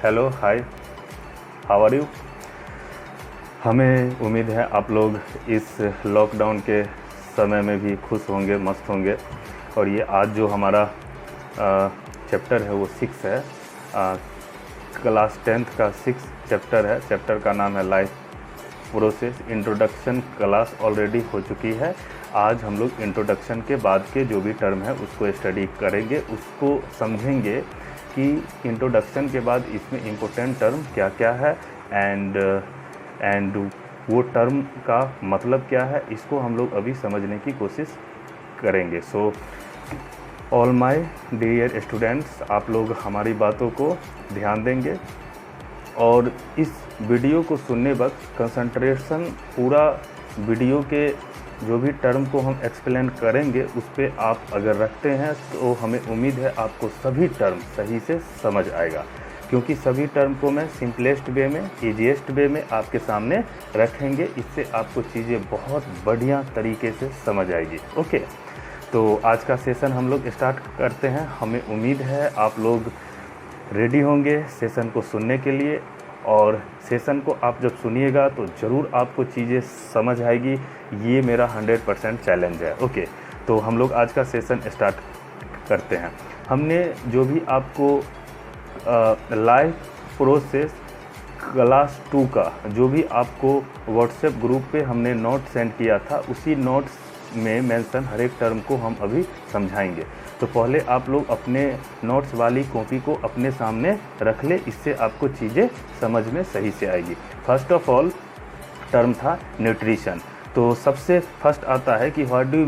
Hello, hi, how are you. हमें उम्मीद है आप लोग इस लॉकडाउन के समय में भी खुश होंगे, मस्त होंगे। और ये आज जो हमारा चैप्टर है वो 6 है, क्लास 10th का 6 चैप्टर है। चैप्टर का नाम है life process. Introduction class already हो चुकी है। आज हम लोग इंट्रोडक्शन के बाद के जो भी टर्म है उसको स्टडी करेंगे, उसको समझेंगे कि इंट्रोडक्शन के बाद इसमें इम्पोर्टेंट टर्म क्या क्या है एंड वो टर्म का मतलब क्या है, इसको हम लोग अभी समझने की कोशिश करेंगे। So all my dear students, आप लोग हमारी बातों को ध्यान देंगे और इस वीडियो को सुनने वक्त कंसंट्रेशन पूरा वीडियो के जो भी टर्म को हम एक्सप्लेन करेंगे उस पर आप अगर रखते हैं तो हमें उम्मीद है आपको सभी टर्म सही से समझ आएगा, क्योंकि सभी टर्म को मैं सिंपलेस्ट वे में, ईजीएस्ट वे में आपके सामने रखेंगे। इससे आपको चीज़ें बहुत बढ़िया तरीके से समझ आएगी। ओके, तो आज का सेशन हम लोग स्टार्ट करते हैं। हमें उम्मीद है आप लोग रेडी होंगे सेशन को सुनने के लिए, और सेशन को आप जब सुनिएगा तो ज़रूर आपको चीज़ें समझ आएगी। ये मेरा 100% चैलेंज है। ओके, तो हम लोग आज का सेशन स्टार्ट करते हैं। हमने जो भी आपको लाइफ प्रोसेस क्लास 2 का जो भी आपको व्हाट्सएप ग्रुप पे हमने नोट सेंड किया था, उसी नोट्स में मेंशन हर एक टर्म को हम अभी समझाएंगे। तो पहले आप लोग अपने नोट्स वाली कॉपी को अपने सामने रख ले, इससे आपको चीज़ें समझ में सही से आएगी। फर्स्ट ऑफ ऑल टर्म था न्यूट्रिशन। तो सबसे फर्स्ट आता है कि what do you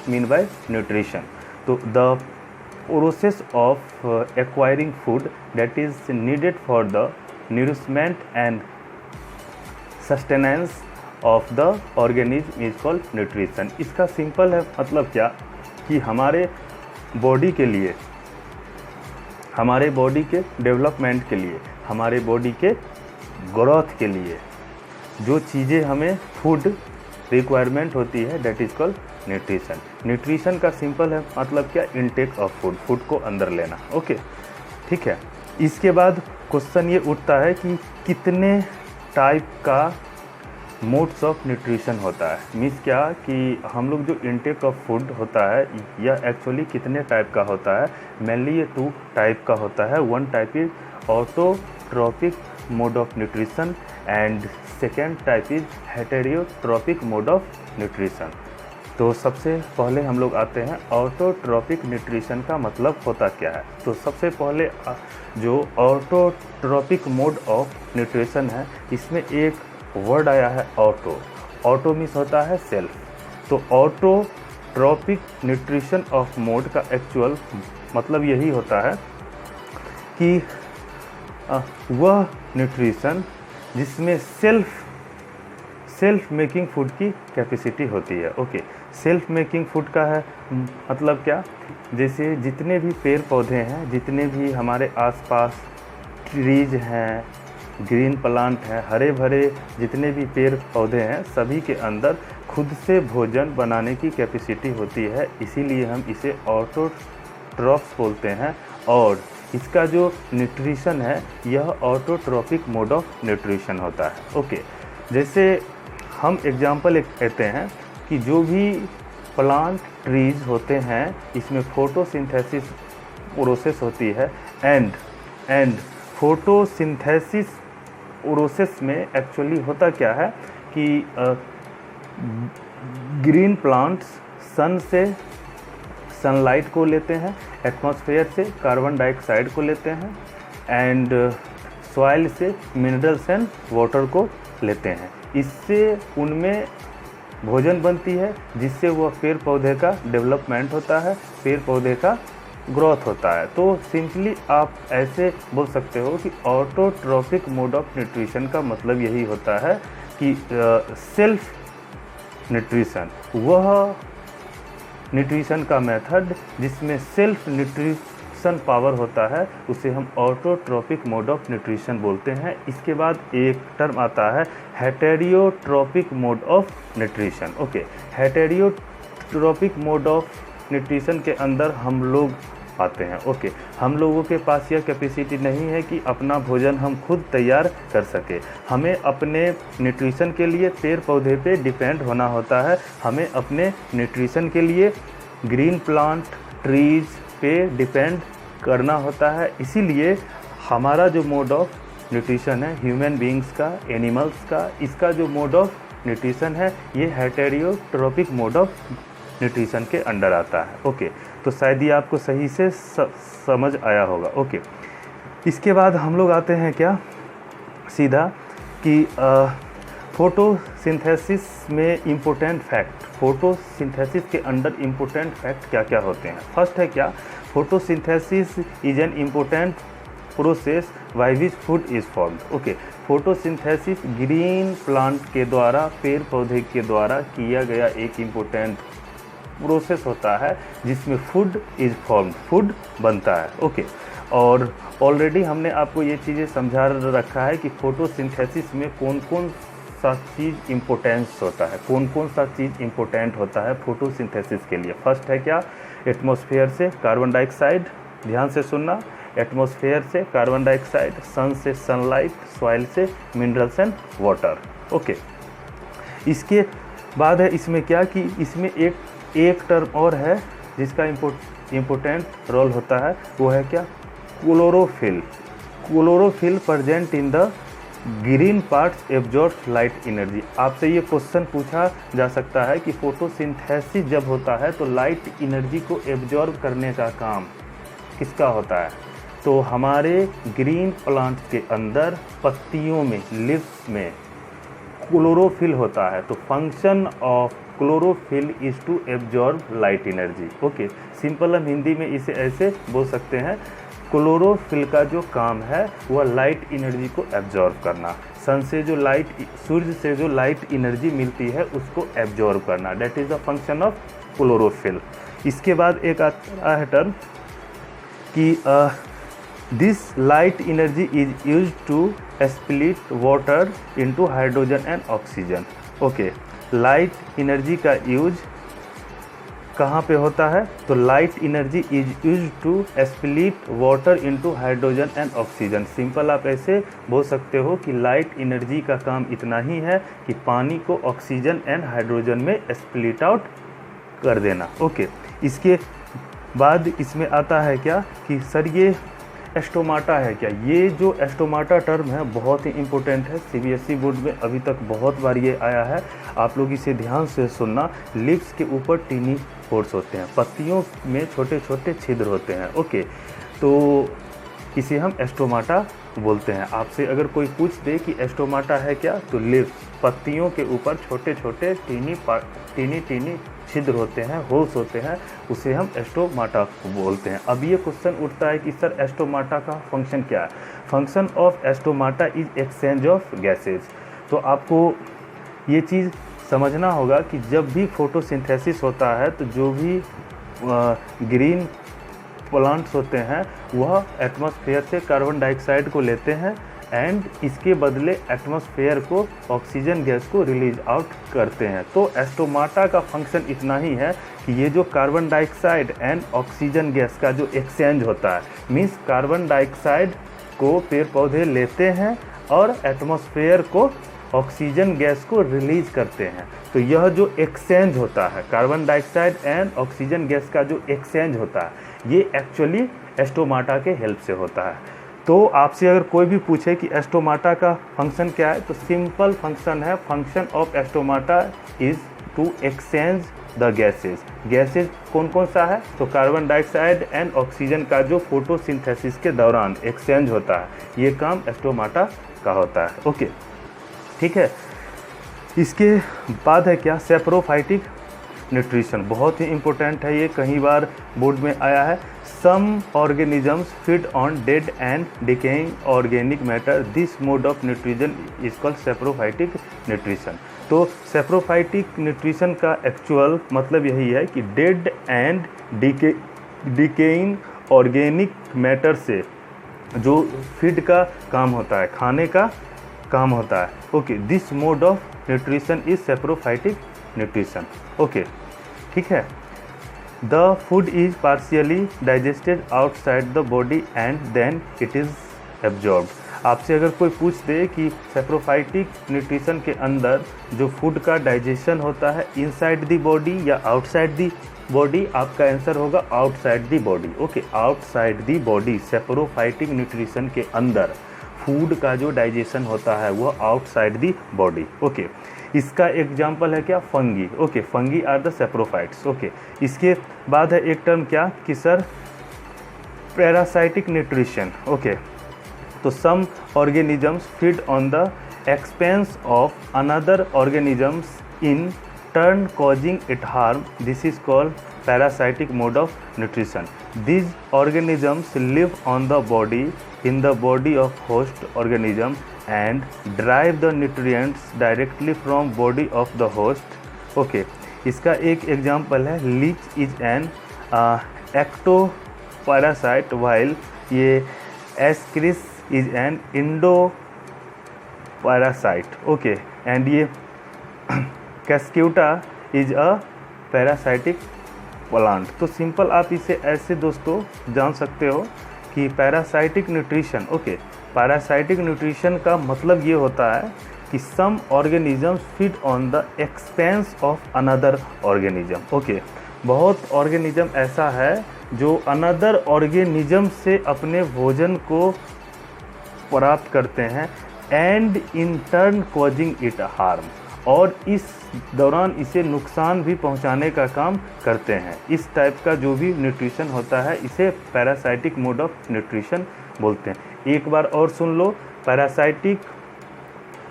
mean by nutrition. तो the process of acquiring food that is needed for the nourishment and sustenance of the organism is called nutrition. इसका simple है मतलब क्या कि हमारे बॉडी के लिए, हमारे बॉडी के डेवलपमेंट के लिए, हमारे बॉडी के ग्रोथ के लिए जो चीज़ें हमें फूड रिक्वायरमेंट होती है that is called nutrition. Nutrition का सिंपल है मतलब क्या, इनटेक ऑफ फूड, फूड को अंदर लेना। ओके, ठीक है। इसके बाद क्वेश्चन ये उठता है कि कितने टाइप का मोड्स ऑफ न्यूट्रिशन होता है। मीन्स क्या कि हम लोग जो इनटेक ऑफ फूड होता है यह एक्चुअली कितने टाइप का होता है। मेनली ये 2 टाइप का होता है। One type is autotrophic mode of nutrition and second type is heterotrophic mode of nutrition. तो सबसे पहले हम लोग आते हैं ऑटोट्रॉपिक न्यूट्रिशन का मतलब होता क्या है। तो सबसे पहले जो ऑटोट्रॉपिक मोड ऑफ न्यूट्रिशन है, इसमें एक वर्ड आया है ऑटो। ऑटो मीन्स होता है सेल्फ। तो ऑटोट्रॉपिक न्यूट्रिशन ऑफ मोड का एक्चुअल मतलब यही होता है कि वह न्यूट्रिशन जिसमें सेल्फ मेकिंग फूड की कैपेसिटी होती है। ओके, सेल्फ मेकिंग फूड का है मतलब क्या, जैसे जितने भी पेड़ पौधे हैं, जितने भी हमारे आसपास ट्रीज हैं, ग्रीन प्लांट है, हरे भरे जितने भी पेड़ पौधे हैं, सभी के अंदर खुद से भोजन बनाने की कैपेसिटी होती है। इसीलिए हम इसे ऑटोट्रॉफ्स बोलते हैं। और इसका जो न्यूट्रिशन है यह ऑटोट्रॉपिक मोड ऑफ न्यूट्रिशन होता है। ओके, जैसे हम एग्जांपल एक कहते हैं कि जो भी प्लांट ट्रीज होते हैं इसमें फोटोसिंथेसिस प्रोसेस होती है एंड फोटोसिंथेसिस प्रोसेस में एक्चुअली होता क्या है कि ग्रीन प्लांट्स सन से सनलाइट को लेते हैं, एटमॉस्फेयर से कार्बन डाइऑक्साइड को लेते हैं एंड सॉइल से मिनरल्स एंड वाटर को लेते हैं। इससे उनमें भोजन बनती है जिससे वह पेड़ पौधे का डेवलपमेंट होता है, पेड़ पौधे का ग्रोथ होता है। तो सिंपली आप ऐसे बोल सकते हो कि ऑटोट्रॉपिक मोड ऑफ न्यूट्रिशन का मतलब यही होता है कि सेल्फ न्यूट्रिशन, वह न्यूट्रिशन का मेथड जिसमें सेल्फ न्यूट्रिशन पावर होता है उसे हम ऑटोट्रॉपिक मोड ऑफ न्यूट्रिशन बोलते हैं। इसके बाद एक टर्म आता है heterotrophic mode of nutrition. Okay, heterotrophic mode of nutrition के अंदर हम लोग पाते हैं। ओके, हम लोगों के पास यह कैपेसिटी नहीं है कि अपना भोजन हम खुद तैयार कर सके। हमें अपने न्यूट्रिशन के लिए पेड़ पौधे पे डिपेंड होना होता है। हमें अपने न्यूट्रिशन के लिए ग्रीन प्लांट, ट्रीज़ पे डिपेंड करना होता है। इसीलिए हमारा जो मोड ऑफ न्यूट्रिशन है ह्यूमन बीइंग्स का, एनिमल्स का, इसका जो मोड ऑफ न्यूट्रिशन है ये हेटेरोट्रॉपिक मोड ऑफ न्यूट्रिशन के अंडर आता है। ओके, तो शायद ये आपको सही से समझ आया होगा। ओके, इसके बाद हम लोग आते हैं क्या सीधा कि फोटोसिंथेसिस में इम्पोर्टेंट फैक्ट, फोटोसिंथेसिस के अंडर इम्पोर्टेंट फैक्ट क्या क्या होते हैं। फर्स्ट है क्या, photosynthesis is an important process by which food is formed. Okay, photosynthesis green plant के द्वारा, पेड़ पौधे के द्वारा किया गया एक इम्पोर्टेंट प्रोसेस होता है जिसमें फूड इज़ फॉर्म्ड, फूड बनता है। ओके, और ऑलरेडी हमने आपको ये चीज़ें समझा रखा है कि फोटोसिंथेसिस में कौन कौन सा चीज़ इम्पोर्टेंस होता है, कौन कौन सा चीज़ इम्पोर्टेंट होता है फोटोसिंथेसिस के लिए। फर्स्ट है क्या, एटमॉस्फेयर से कार्बन डाइऑक्साइड, ध्यान से सुनना, एटमॉस्फेयर से कार्बन डाइऑक्साइड, सन से सनलाइट, सॉइल से मिनरल्स एंड वाटर। ओके, इसके बाद है इसमें क्या कि इसमें एक टर्म और है जिसका इम्पोर्टेंट रोल होता है, वो है क्या, chlorophyll. Chlorophyll present in the green parts absorb light energy. आपसे ये क्वेश्चन पूछा जा सकता है कि फोटोसिंथेसिस जब होता है तो लाइट एनर्जी को एब्जॉर्ब करने का काम किसका होता है, तो हमारे ग्रीन प्लांट के अंदर पत्तियों में, लीव्स में क्लोरोफिल होता है। तो function of chlorophyll is to absorb light energy. Okay, simple हम हिंदी में इसे ऐसे बोल सकते हैं, क्लोरोफिल का जो काम है वह लाइट एनर्जी को एब्जॉर्ब करना, सन से जो लाइट, सूर्य से जो लाइट एनर्जी मिलती है उसको एब्जॉर्ब करना, that is the function of chlorophyll. इसके बाद एक आता है टर्म कि this light energy is use to split water into hydrogen and oxygen. Okay, light energy का यूज कहाँ पे होता है, तो light energy is use to split water into hydrogen and oxygen. Simple आप ऐसे बोल सकते हो कि लाइट एनर्जी का काम इतना ही है कि पानी को ऑक्सीजन एंड हाइड्रोजन में स्प्लिट आउट कर देना। ओके, इसके बाद इसमें आता है क्या कि सर ये एस्टोमाटा है क्या, ये जो एस्टोमाटा टर्म है बहुत ही इम्पोर्टेंट है, सीबीएसई बोर्ड में अभी तक बहुत बार ये आया है, आप लोग इसे ध्यान से सुनना। लिप्स के ऊपर टीनी पोर्स होते हैं, पत्तियों में छोटे छोटे छिद्र होते हैं। ओके, तो इसे हम एस्टोमाटा बोलते हैं। आपसे अगर कोई पूछ दे कि एस्टोमाटा है क्या, तो लिप्स, पत्तियों के ऊपर छोटे छोटे टीनी छिद्र होते हैं, होल्स होते हैं, उसे हम एस्टोमाटा बोलते हैं। अब ये क्वेश्चन उठता है कि सर एस्टोमाटा का फंक्शन क्या है। Function of stomata is exchange of gases. तो आपको ये चीज़ समझना होगा कि जब भी फोटोसिंथेसिस होता है तो जो भी ग्रीन प्लांट्स होते हैं वह एटमॉस्फेयर से कार्बन डाइऑक्साइड को लेते हैं एंड इसके बदले एटमॉस्फेयर को ऑक्सीजन गैस को रिलीज आउट करते हैं। तो एस्टोमाटा का फंक्शन इतना ही है कि ये जो carbon dioxide and oxygen gas का जो एक्सचेंज होता है, मीन्स कार्बन डाइऑक्साइड को पेड़ पौधे लेते हैं और एटमॉस्फेयर को ऑक्सीजन गैस को रिलीज करते हैं। तो यह जो एक्सचेंज होता है, carbon dioxide and oxygen gas का जो एक्सचेंज होता है, ये एक्चुअली एस्टोमाटा के हेल्प से होता है। तो आपसे अगर कोई भी पूछे कि एस्टोमाटा का फंक्शन क्या है, तो सिंपल फंक्शन है, function of stomata is to exchange the gases. Gases कौन कौन सा है, तो कार्बन डाइऑक्साइड एंड ऑक्सीजन का जो फोटोसिंथेसिस के दौरान एक्सचेंज होता है, ये काम एस्टोमाटा का होता है। ओके, ठीक है। इसके बाद है क्या, सेप्रोफाइटिक न्यूट्रिशन, बहुत ही इम्पोर्टेंट है, ये कई बार बोर्ड में आया है। Some organisms feed on dead and decaying organic matter, this mode of nutrition is called saprophytic nutrition. तो सेप्रोफाइटिक न्यूट्रिशन का एक्चुअल मतलब यही है कि dead and decaying organic matter से जो फीड का काम होता है, खाने का काम होता है। Okay, this mode of nutrition is saprophytic nutrition. Okay, ठीक है। The food is partially digested outside the body and then it is absorbed. आपसे अगर कोई पूछ दे कि सैप्रोफाइटिक न्यूट्रिशन के अंदर जो फूड का डाइजेशन होता है इनसाइड द बॉडी या आउटसाइड द बॉडी, आपका आंसर होगा outside the body. Okay, outside the body saprophytic nutrition के अंदर फूड का जो डाइजेशन होता है वो आउटसाइड द बॉडी। ओके, इसका एग्जाम्पल है क्या, fungi. Okay, fungi are the saprophytes. Okay, इसके बाद है एक टर्म क्या कि सर पैरासाइटिक न्यूट्रिशन। ओके, तो some organisms feed on the expense of another organisms in turn causing it harm. This is called parasitic mode of nutrition. These organisms live on the body, in the body of host organism and derive the nutrients directly from body of the host. Okay, इसका एक example है leech is an ectoparasite while ये ascaris is an endoparasite. Okay, and ये cuscuta is a parasitic plant. तो simple आप इसे ऐसे दोस्तों जान सकते हो कि parasitic nutrition. Okay, parasitic nutrition का मतलब ये होता है कि some organisms feed on the expense of another organism. Okay, बहुत ऑर्गेनिज्म ऐसा है जो अनदर ऑर्गेनिज्म से अपने भोजन को प्राप्त करते हैं and in turn causing it harm, और इस दौरान इसे नुकसान भी पहुंचाने का काम करते हैं। इस टाइप का जो भी न्यूट्रिशन होता है इसे पैरासाइटिक मोड ऑफ न्यूट्रिशन बोलते हैं। एक बार और सुन लो, पैरासाइटिक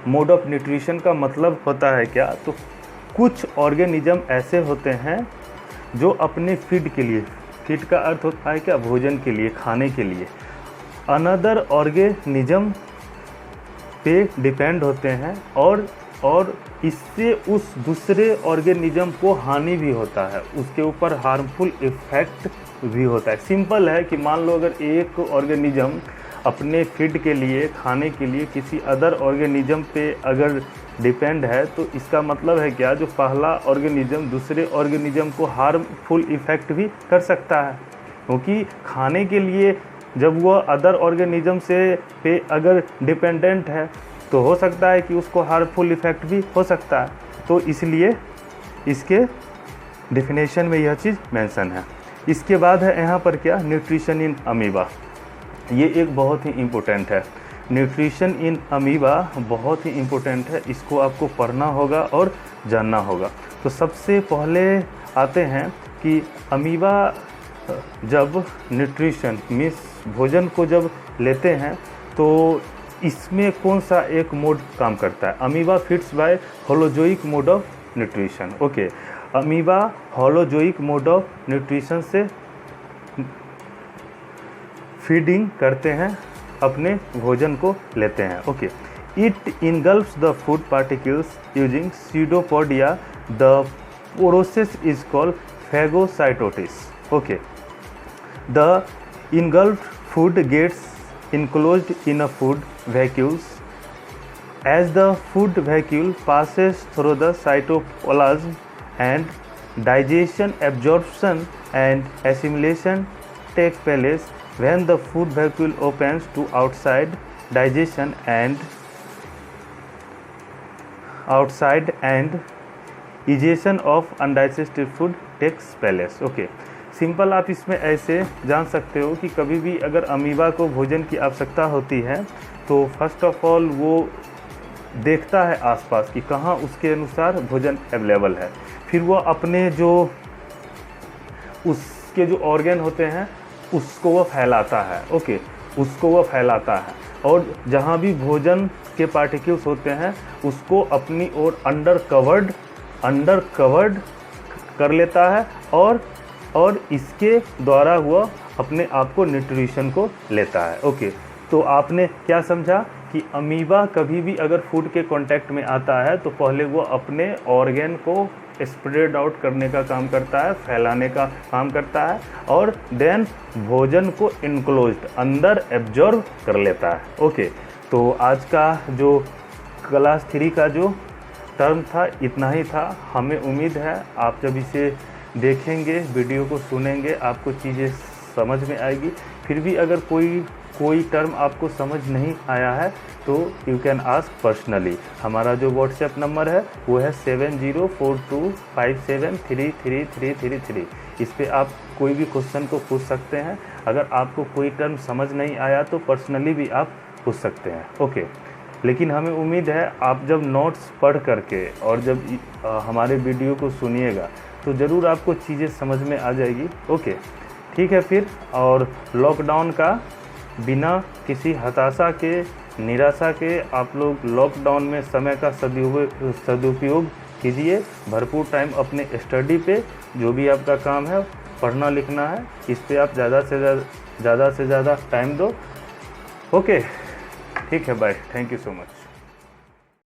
मोड ऑफ न्यूट्रिशन का मतलब होता है क्या, तो कुछ ऑर्गेनिज्म ऐसे होते हैं जो अपने फीड के लिए, फीड का अर्थ होता है क्या, भोजन के लिए, खाने के लिए, अनदर ऑर्गेनिज्म पे डिपेंड होते हैं और इससे उस दूसरे ऑर्गेनिज्म को हानि भी होता है, उसके ऊपर हार्मफुल इफ़ेक्ट भी होता है। सिंपल है कि मान लो अगर एक ऑर्गेनिज्म अपने फीड के लिए, खाने के लिए किसी अदर ऑर्गेनिज्म पे अगर डिपेंड है, तो इसका मतलब है क्या, जो पहला ऑर्गेनिज्म दूसरे ऑर्गेनिज्म को हार्मफुल इफ़ेक्ट भी कर सकता है, क्योंकि खाने के लिए जब वह अदर ऑर्गेनिज्म से पे अगर डिपेंडेंट है तो हो सकता है कि उसको हार्मफुल इफ़ेक्ट भी हो सकता है। तो इसलिए इसके डेफिनेशन में यह चीज़ मेंशन है। इसके बाद है यहाँ पर क्या, न्यूट्रिशन इन अमीबा। ये एक बहुत ही इम्पोर्टेंट है, न्यूट्रिशन इन अमीबा बहुत ही इम्पोर्टेंट है, इसको आपको पढ़ना होगा और जानना होगा। तो सबसे पहले आते हैं कि अमीबा जब न्यूट्रिशन मीन्स भोजन को जब लेते हैं तो इसमें कौन सा एक मोड काम करता है। Amoeba feeds by holozoic mode of nutrition. Okay, amoeba holozoic mode of nutrition से फीडिंग करते हैं, अपने भोजन को लेते हैं। Okay, it engulfs the food particles using pseudopodia. The process is called phagocytosis. Okay, the engulfed food gets enclosed in a food vacuole. As the food vacuole passes through the cytoplasm and digestion, absorption and assimilation take place. When the food vacuole opens to outside, digestion and egestion of undigested food takes place. Okay, simple आप इसमें ऐसे जान सकते हो कि कभी भी अगर अमीबा को भोजन की आवश्यकता होती है तो फर्स्ट ऑफ ऑल वो देखता है आसपास कि कहाँ उसके अनुसार भोजन अवेलेबल है, फिर वो अपने जो उसके जो ऑर्गन होते हैं उसको वो फैलाता है। ओके, उसको वो फैलाता है और जहाँ भी भोजन के पार्टिकल्स होते हैं उसको अपनी ओर अंडर कवर्ड कर लेता है और इसके द्वारा हुआ अपने आप को न्यूट्रिशन को लेता है। ओके, तो आपने क्या समझा कि अमीबा कभी भी अगर फूड के कांटेक्ट में आता है तो पहले वो अपने ऑर्गन को स्प्रेड आउट करने का काम करता है, फैलाने का काम करता है और देन भोजन को इनक्लोज्ड अंदर एब्जॉर्ब कर लेता है। ओके, तो आज का जो क्लास 3 का जो टर्म था इतना ही था। हमें उम्मीद है आप जब इसे देखेंगे, वीडियो को सुनेंगे, आपको चीज़ें समझ में आएगी। फिर भी अगर कोई टर्म आपको समझ नहीं आया है तो यू कैन आस्क पर्सनली। हमारा जो व्हाट्सएप नंबर है वो है 704257333333। इस पे आप कोई भी क्वेश्चन को पूछ सकते हैं। अगर आपको कोई टर्म समझ नहीं आया तो पर्सनली भी आप पूछ सकते हैं। ओके, लेकिन हमें उम्मीद है आप जब नोट्स पढ़ करके और जब हमारे वीडियो को सुनिएगा तो ज़रूर आपको चीज़ें समझ में आ जाएगी। ओके, ठीक है फिर। और लॉकडाउन का बिना किसी हताशा के, निराशा के आप लोग लॉकडाउन में समय का सदुपयोग कीजिए। भरपूर टाइम अपने स्टडी पे, जो भी आपका काम है, पढ़ना लिखना है, इस पे आप ज़्यादा से ज़्यादा टाइम दो। ओके, ठीक है, bye, thank you so much.